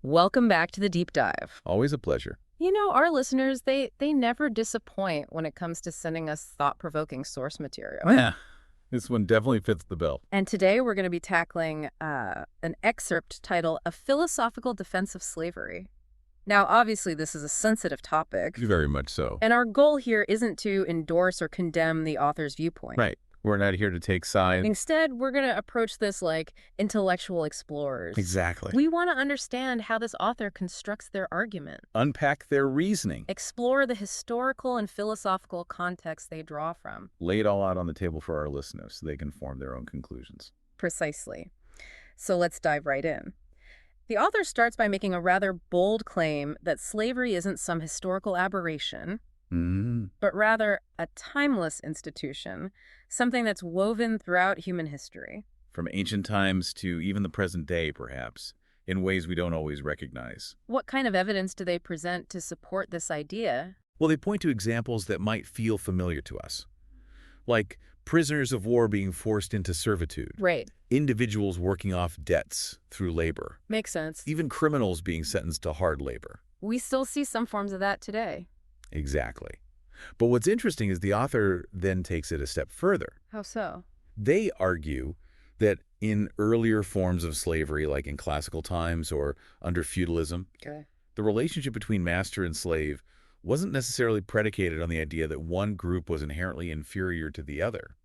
Welcome back to the deep dive. Always a pleasure. Our listeners, they never disappoint when it comes to sending us thought-provoking source material. Yeah, this one definitely fits the bill. And today we're going to be tackling an excerpt titled A Philosophical Defense of Slavery. Now, obviously, this is a sensitive topic, Very much so. and our goal here isn't to endorse or condemn the author's viewpoint. Right. We're not here to take sides. Instead, we're going to approach this like intellectual explorers. Exactly. We want to understand how this author constructs their argument. Unpack their reasoning. Explore the historical and philosophical context they draw from. Lay it all out on the table for our listeners so they can form their own conclusions. Precisely. So let's dive right in. The author starts by making a rather bold claim that slavery isn't some historical aberration, but rather a timeless institution, something that's woven throughout human history. From ancient times to even the present day, perhaps, in ways we don't always recognize. What kind of evidence do they present to support this idea? Well, they point to examples that might feel familiar to us, like prisoners of war being forced into servitude, Right. individuals working off debts through labor, Makes sense. even criminals being sentenced to hard labor. We still see some forms of that today. Exactly. But what's interesting is the author then takes it a step further. How so? They argue that in earlier forms of slavery, like in classical times or under feudalism, Okay. the relationship between master and slave wasn't necessarily predicated on the idea that one group was inherently inferior to the other.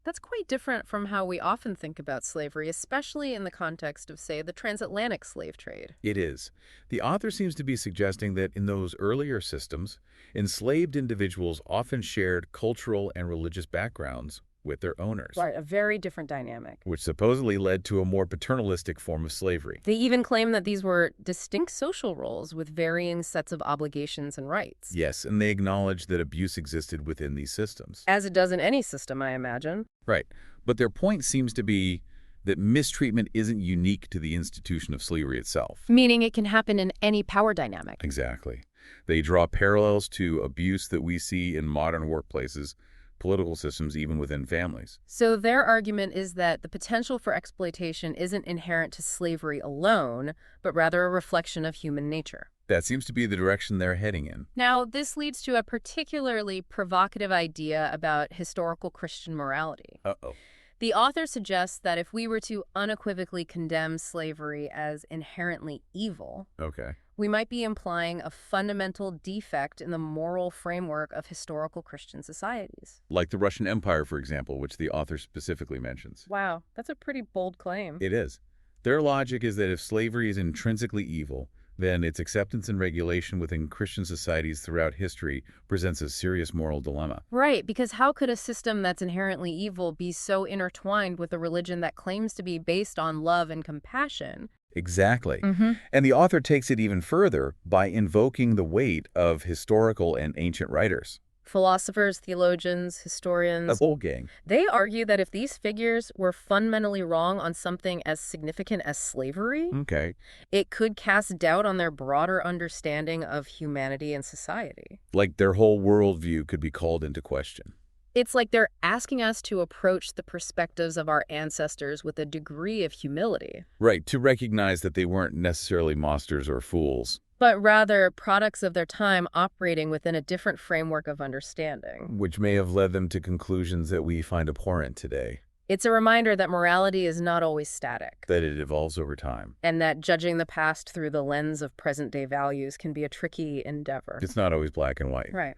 That's quite different from how we often think about slavery, especially in the context of, say, the transatlantic slave trade. It is. The author seems to be suggesting that in those earlier systems, enslaved individuals often shared cultural and religious backgrounds with their owners, Right, a very different dynamic. which supposedly led to a more paternalistic form of slavery. They even claim that these were distinct social roles with varying sets of obligations and rights. Yes, and they acknowledge that abuse existed within these systems. As it does in any system, I imagine. Right. But their point seems to be that mistreatment isn't unique to the institution of slavery itself. Meaning it can happen in any power dynamic. Exactly. They draw parallels to abuse that we see in modern workplaces, political systems, even within families. So their argument is that the potential for exploitation isn't inherent to slavery alone, but rather a reflection of human nature. That seems to be the direction they're heading in. Now, this leads to a particularly provocative idea about historical Christian morality. Uh-oh. The author suggests that if we were to unequivocally condemn slavery as inherently evil, Okay. we might be implying a fundamental defect in the moral framework of historical Christian societies. Like the Russian Empire, for example, which the author specifically mentions. Wow, that's a pretty bold claim. It is. Their logic is that if slavery is intrinsically evil, then its acceptance and regulation within Christian societies throughout history presents a serious moral dilemma. Right, because how could a system that's inherently evil be so intertwined with a religion that claims to be based on love and compassion? Exactly. Mm-hmm. And the author takes it even further by invoking the weight of historical and ancient writers. Philosophers, theologians, A historians, whole gang. they argue that if these figures were fundamentally wrong on something as significant as slavery, Okay. it could cast doubt on their broader understanding of humanity and society. Like their whole worldview could be called into question. It's like they're asking us to approach the perspectives of our ancestors with a degree of humility, Right, to recognize that they weren't necessarily monsters or fools, but rather products of their time operating within a different framework of understanding. which may have led them to conclusions that we find abhorrent today, It's a reminder that morality is not always static, that it evolves over time. and that judging the past through the lens of present-day values can be a tricky endeavor. It's not always black and white. Right.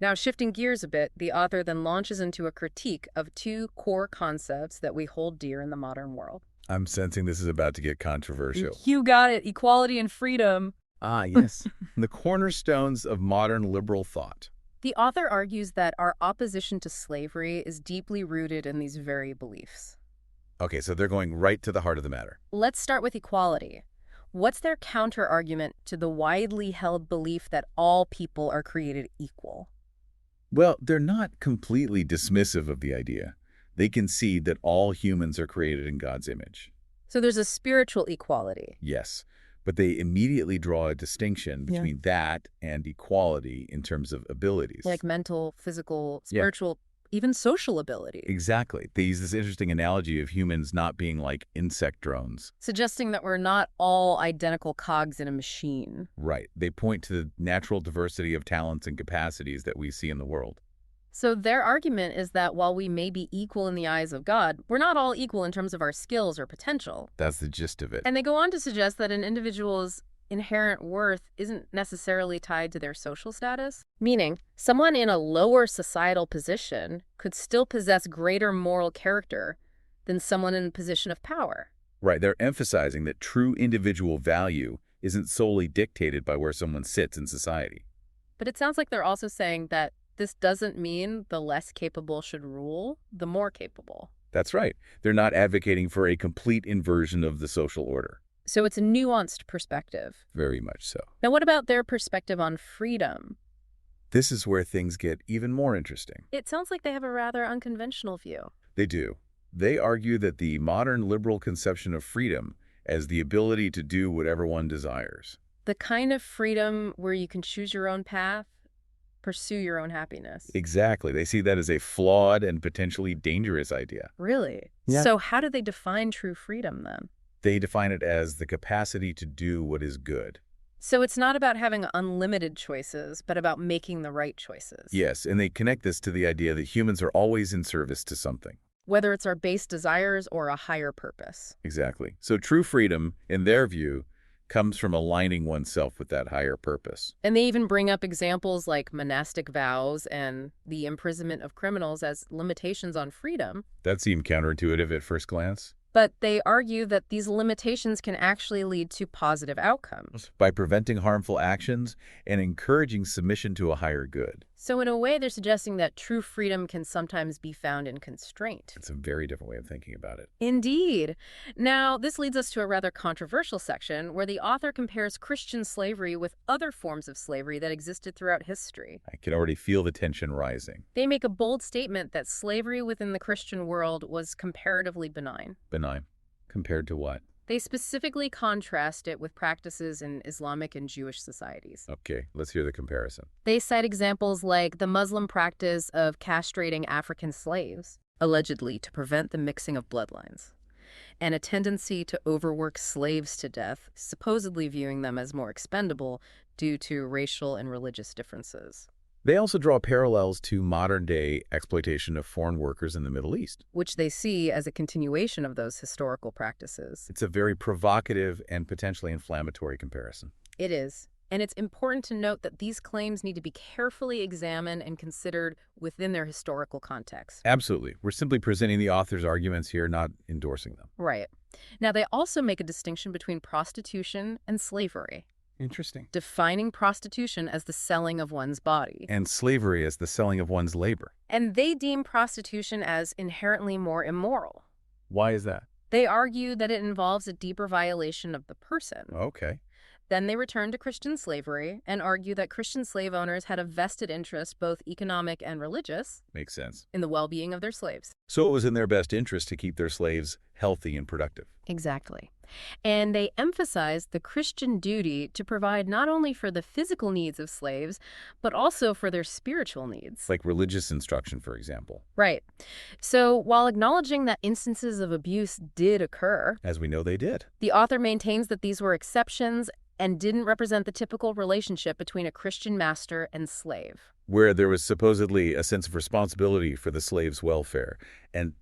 Now, shifting gears a bit, the author then launches into a critique of two core concepts that we hold dear in the modern world. I'm sensing this is about to get controversial. You got it. Equality and freedom. Ah, yes. The cornerstones of modern liberal thought. The author argues that our opposition to slavery is deeply rooted in these very beliefs. Okay, so they're going right to the heart of the matter. Let's start with equality. What's their counter-argument to the widely held belief that all people are created equal? Well, they're not completely dismissive of the idea. They concede that all humans are created in God's image. So there's a spiritual equality. Yes, but they immediately draw a distinction Yeah. between that and equality in terms of abilities. Like mental, physical, Yeah. spiritual even social ability. Exactly. They use this interesting analogy of humans not being like insect drones. Suggesting that we're not all identical cogs in a machine. Right. They point to the natural diversity of talents and capacities that we see in the world. So their argument is that while we may be equal in the eyes of God, we're not all equal in terms of our skills or potential. That's the gist of it. And they go on to suggest that an individual's inherent worth isn't necessarily tied to their social status, meaning someone in a lower societal position could still possess greater moral character than someone in a position of power. Right. They're emphasizing that true individual value isn't solely dictated by where someone sits in society. But it sounds like they're also saying that this doesn't mean the less capable should rule the more capable. That's right. They're not advocating for a complete inversion of the social order. So it's a nuanced perspective. Very much so. Now, what about their perspective on freedom? This is where things get even more interesting. It sounds like they have a rather unconventional view. They do. They argue that the modern liberal conception of freedom as the ability to do whatever one desires. The kind of freedom where you can choose your own path, pursue your own happiness. Exactly. They see that as a flawed and potentially dangerous idea. Really? Yeah. So how do they define true freedom then? They define it as the capacity to do what is good. So it's not about having unlimited choices, but about making the right choices. Yes, and they connect this to the idea that humans are always in service to something. Whether it's our base desires or a higher purpose. Exactly. So true freedom, in their view, comes from aligning oneself with that higher purpose. And they even bring up examples like monastic vows and the imprisonment of criminals as limitations on freedom. That seemed counterintuitive at first glance. But they argue that these limitations can actually lead to positive outcomes. By preventing harmful actions and encouraging submission to a higher good. So in a way, they're suggesting that true freedom can sometimes be found in constraint. It's a very different way of thinking about it. Indeed. Now, this leads us to a rather controversial section where the author compares Christian slavery with other forms of slavery that existed throughout history. I can already feel the tension rising. They make a bold statement that slavery within the Christian world was comparatively benign. Benign. Compared to what? They specifically contrast it with practices in Islamic and Jewish societies. Okay, let's hear the comparison. They cite examples like the Muslim practice of castrating African slaves, allegedly to prevent the mixing of bloodlines, and a tendency to overwork slaves to death, supposedly viewing them as more expendable due to racial and religious differences. They also draw parallels to modern-day exploitation of foreign workers in the Middle East, which they see as a continuation of those historical practices. It's a very provocative and potentially inflammatory comparison. It is. And it's important to note that these claims need to be carefully examined and considered within their historical context. Absolutely. We're simply presenting the author's arguments here, not endorsing them. Right. Now, they also make a distinction between prostitution and slavery. Interesting. Defining prostitution as the selling of one's body. And slavery as the selling of one's labor. And they deem prostitution as inherently more immoral. Why is that? They argue that it involves a deeper violation of the person. Okay. Then they return to Christian slavery and argue that Christian slave owners had a vested interest, both economic and religious, Makes sense. in the well-being of their slaves. So it was in their best interest to keep their slaves healthy and productive. Exactly. And they emphasize the Christian duty to provide not only for the physical needs of slaves, but also for their spiritual needs. Like religious instruction, for example. Right. So while acknowledging that instances of abuse did occur, As we know they did. the author maintains that these were exceptions and didn't represent the typical relationship between a Christian master and slave. Where there was supposedly a sense of responsibility for the slave's welfare and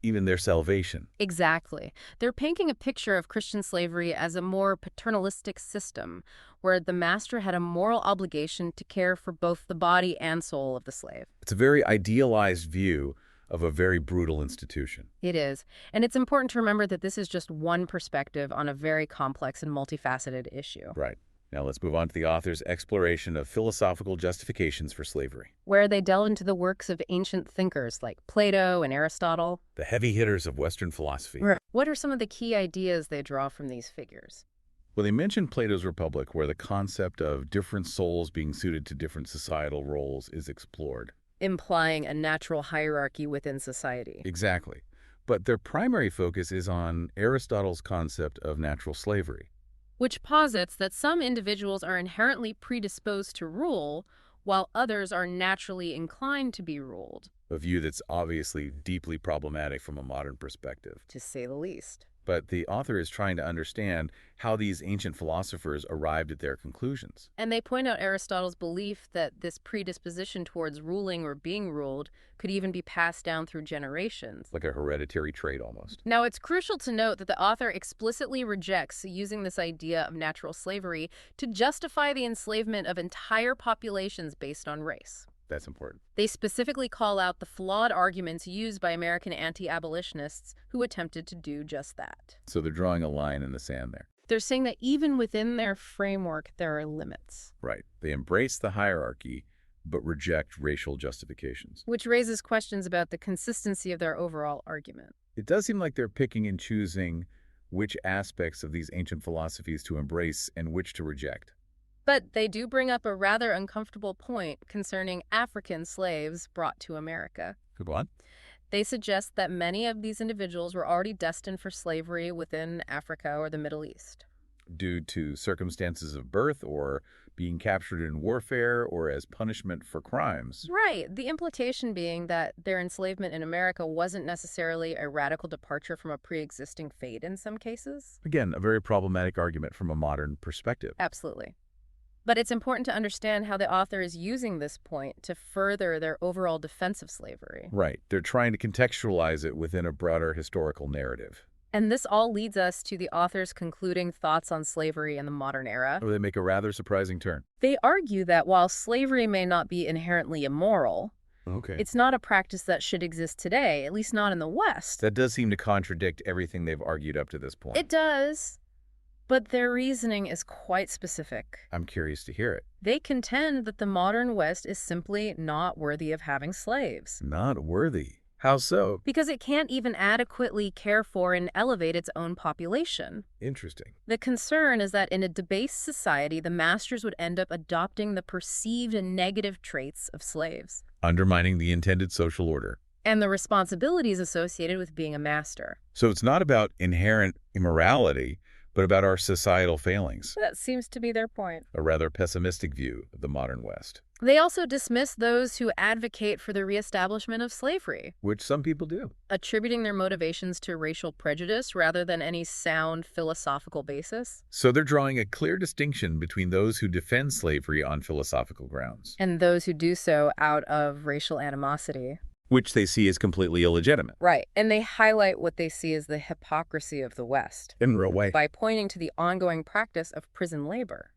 even their salvation. Exactly. They're painting a picture of Christian slavery as a more paternalistic system, where the master had a moral obligation to care for both the body and soul of the slave. It's a very idealized view of a very brutal institution. It is. And it's important to remember that this is just one perspective on a very complex and multifaceted issue. Right. Now let's move on to the author's exploration of philosophical justifications for slavery. Where they delve into the works of ancient thinkers like Plato and Aristotle. The heavy hitters of Western philosophy. What are some of the key ideas they draw from these figures? Well, they mention Plato's Republic, where the concept of different souls being suited to different societal roles is explored. Implying a natural hierarchy within society. Exactly. But their primary focus is on Aristotle's concept of natural slavery. Which posits that some individuals are inherently predisposed to rule, while others are naturally inclined to be ruled. A view that's obviously deeply problematic from a modern perspective. To say the least. But the author is trying to understand how these ancient philosophers arrived at their conclusions. And they point out Aristotle's belief that this predisposition towards ruling or being ruled could even be passed down through generations. Like a hereditary trait almost. Now, it's crucial to note that the author explicitly rejects using this idea of natural slavery to justify the enslavement of entire populations based on race. That's important. They specifically call out the flawed arguments used by American anti-abolitionists who attempted to do just that. So they're drawing a line in the sand there. They're saying that even within their framework, there are limits. Right. They embrace the hierarchy, but reject racial justifications. Which raises questions about the consistency of their overall argument. It does seem like they're picking and choosing which aspects of these ancient philosophies to embrace and which to reject. But they do bring up a rather uncomfortable point concerning African slaves brought to America. Go on. They suggest that many of these individuals were already destined for slavery within Africa or the Middle East. Due to circumstances of birth or being captured in warfare or as punishment for crimes. Right. The implication being that their enslavement in America wasn't necessarily a radical departure from a pre-existing fate in some cases. Again, a very problematic argument from a modern perspective. Absolutely. But it's important to understand how the author is using this point to further their overall defense of slavery. Right. They're trying to contextualize it within a broader historical narrative. And this all leads us to the author's concluding thoughts on slavery in the modern era. Or they make a rather surprising turn. They argue that while slavery may not be inherently immoral, it's not a practice that should exist today, at least not in the West. That does seem to contradict everything they've argued up to this point. It does. But their reasoning is quite specific. I'm curious to hear it. They contend that the modern West is simply not worthy of having slaves. Not worthy? How so? Because it can't even adequately care for and elevate its own population. Interesting. The concern is that in a debased society, the masters would end up adopting the perceived and negative traits of slaves. Undermining the intended social order. And the responsibilities associated with being a master. So it's not about inherent immorality, but about our societal failings. That seems to be their point. A rather pessimistic view of the modern West. They also dismiss those who advocate for the reestablishment of slavery. Which some people do. Attributing their motivations to racial prejudice rather than any sound philosophical basis. So they're drawing a clear distinction between those who defend slavery on philosophical grounds. And those who do so out of racial animosity. Which they see as completely illegitimate. Right. And they highlight what they see as the hypocrisy of the West. In a real way. By pointing to the ongoing practice of prison labor.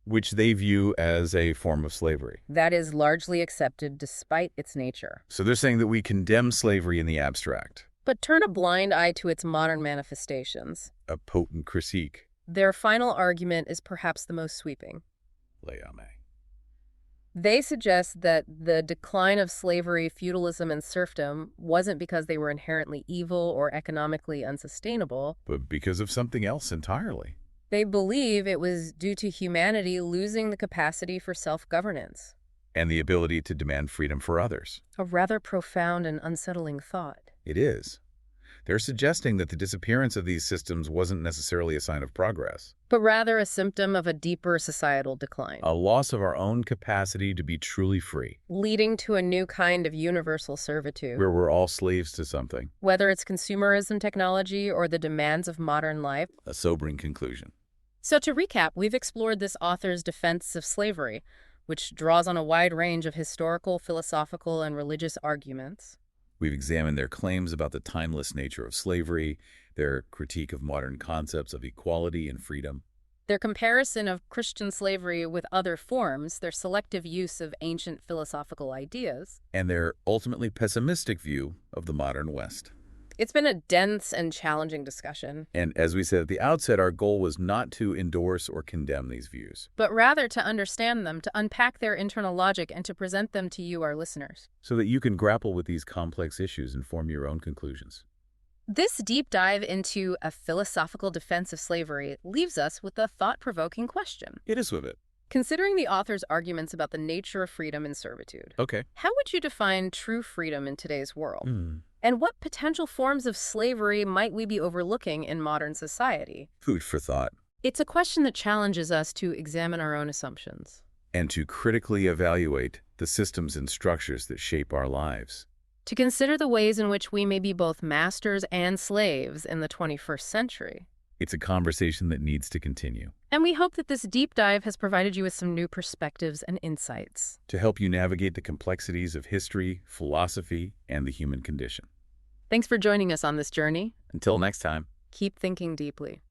Which they view as a form of slavery. That is largely accepted despite its nature. So they're saying that we condemn slavery in the abstract. But turn a blind eye to its modern manifestations. A potent critique. Their final argument is perhaps the most sweeping. Lay on me. They suggest that the decline of slavery, feudalism, and serfdom wasn't because they were inherently evil or economically unsustainable. But because of something else entirely. They believe it was due to humanity losing the capacity for self-governance. And the ability to demand freedom for others. A rather profound and unsettling thought. It is. They're suggesting that the disappearance of these systems wasn't necessarily a sign of progress. But rather a symptom of a deeper societal decline. A loss of our own capacity to be truly free. Leading to a new kind of universal servitude. Where we're all slaves to something. Whether it's consumerism technology or the demands of modern life. A sobering conclusion. So to recap, we've explored this author's defense of slavery, which draws on a wide range of historical, philosophical, and religious arguments. We've examined their claims about the timeless nature of slavery, their critique of modern concepts of equality and freedom, their comparison of Christian slavery with other forms, their selective use of ancient philosophical ideas, and their ultimately pessimistic view of the modern West. It's been a dense and challenging discussion. And as we said at the outset, our goal was not to endorse or condemn these views, but rather to understand them, to unpack their internal logic, and to present them to you, our listeners. So that you can grapple with these complex issues and form your own conclusions. This deep dive into a philosophical defense of slavery leaves us with a thought-provoking question. It is with it. Considering the author's arguments about the nature of freedom and servitude, how would you define true freedom in today's world? And what potential forms of slavery might we be overlooking in modern society? Food for thought. It's a question that challenges us to examine our own assumptions. And to critically evaluate the systems and structures that shape our lives. to consider the ways in which we may be both masters and slaves in the 21st century. It's a conversation that needs to continue. And we hope that this deep dive has provided you with some new perspectives and insights to help you navigate the complexities of history, philosophy, and the human condition. Thanks for joining us on this journey. Until next time. Keep thinking deeply.